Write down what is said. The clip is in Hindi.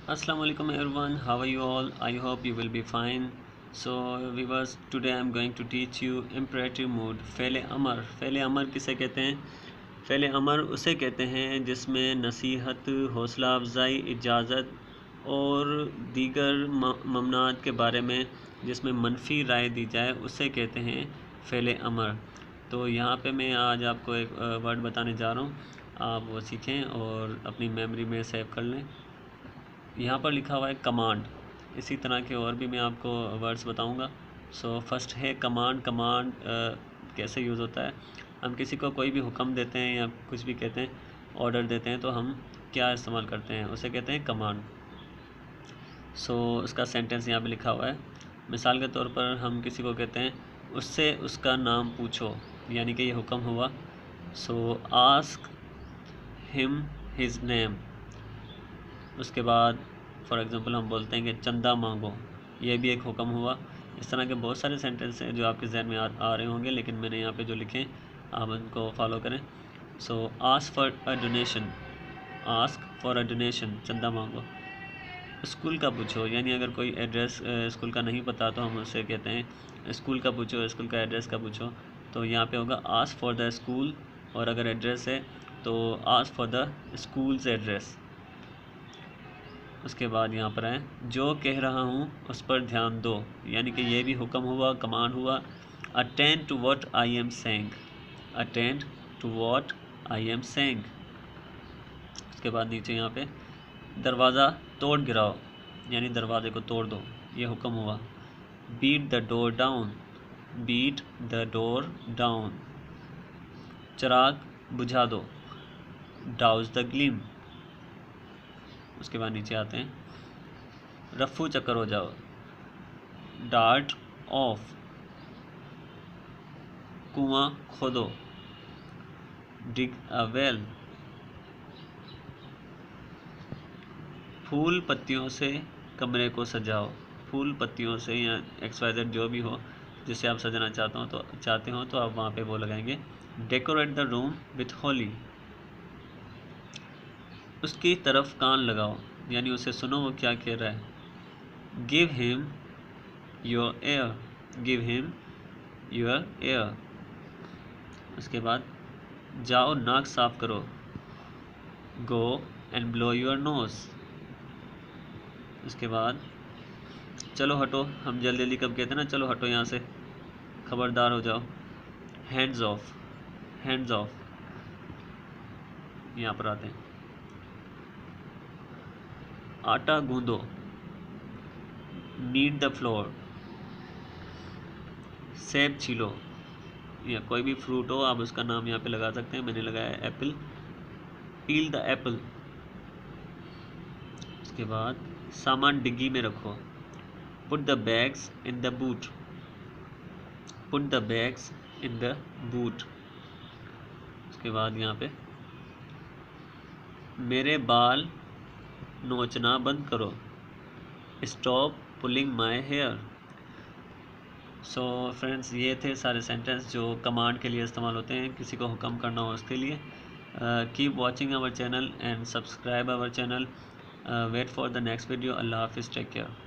Assalamu alaikum everyone, how are you all? I hope you will be fine. So viewers, today I am going to teach you imperative mood फ़ेल अमर। फ़ेल अमर किसे कहते हैं? फ़ेल अमर उसे कहते हैं जिसमें नसीहत, हौसला अफजाई, इजाज़त और दीगर ममनात के बारे में जिसमें मनफी राय दी जाए उसे कहते हैं फ़ेल अमर। तो यहाँ पे मैं आज आपको एक वर्ड बताने जा रहा हूँ, आप वो सीखें और अपनी मेमोरी में सेव कर लें। यहाँ पर लिखा हुआ है कमांड। इसी तरह के और भी मैं आपको वर्ड्स बताऊँगा। सो फर्स्ट है कमांड। कमांड कैसे यूज़ होता है? हम किसी को कोई भी हुक्म देते हैं या कुछ भी कहते हैं, ऑर्डर देते हैं, तो हम क्या इस्तेमाल करते हैं? उसे कहते हैं कमांड। सो उसका सेंटेंस यहाँ पे लिखा हुआ है। मिसाल के तौर पर हम किसी को कहते हैं उससे उसका नाम पूछो, यानी कि ये हुक्म हुआ। सो आस्क हिम हिज नेम। उसके बाद फॉर एग्ज़ाम्पल हम बोलते हैं कि चंदा मांगो, ये भी एक हुक्म हुआ। इस तरह के बहुत सारे सेंटेंस हैं जो आपके जहन में आ रहे होंगे, लेकिन मैंने यहाँ पे जो लिखे आप उनको फॉलो करें। सो ask for a donation, ask for a donation, चंदा मांगो। स्कूल का पूछो, यानी अगर कोई एड्रेस स्कूल का नहीं पता तो हम उसे कहते हैं स्कूल का पूछो, स्कूल का एड्रेस का पूछो। तो यहाँ पे होगा आस्क फॉर द स्कूल, और अगर एड्रेस है तो ask for the schools address. उसके बाद यहाँ पर है जो कह रहा हूँ उस पर ध्यान दो, यानी कि ये भी हुक्म हुआ, कमांड हुआ। Attend to what I am saying, attend to what I am saying. उसके बाद नीचे यहाँ पे दरवाज़ा तोड़ गिराओ, यानी दरवाजे को तोड़ दो, ये हुक्म हुआ। Beat the door down, beat the door down. चिराग बुझा दो, डाउज द ग्लीम। उसके बाद नीचे आते हैं रफ्फू चक्कर हो जाओ, डार्ट ऑफ। कुआं खोदो, डिग अ वेल। फूल पत्तियों से कमरे को सजाओ, फूल पत्तियों से या XYZ जो भी हो जिसे आप सजाना चाहते हो तो आप वहाँ पे वो लगाएंगे decorate the room with Holi. उसकी तरफ कान लगाओ, यानी उसे सुनो वो क्या कह रहा है। Give him your air, give him your air. उसके बाद जाओ नाक साफ करो, go and blow your nose. उसके बाद चलो हटो, हम जल्दी जल्दी कब कहते हैं ना, चलो हटो यहाँ से, खबरदार हो जाओ। Hands of, hands of. यहाँ पर आते हैं आटा गूंदो, नीड द फ्लोर। सेब छीलो, या कोई भी फ्रूट हो आप उसका नाम यहाँ पे लगा सकते हैं, मैंने लगाया है एप्पल। Peel the Apple. उसके बाद सामान डिग्गी में रखो, put the bags in the boot, put the bags in the boot. उसके बाद यहाँ पे मेरे बाल नोचना बंद करो, stop pulling my hair. So friends, ये थे सारे सेंटेंस जो कमांड के लिए इस्तेमाल होते हैं, किसी को हुक्म करना हो उसके लिए। Keep watching our channel and subscribe our channel. Wait for the next video. अल्लाह हाफिज़, टेक केयर।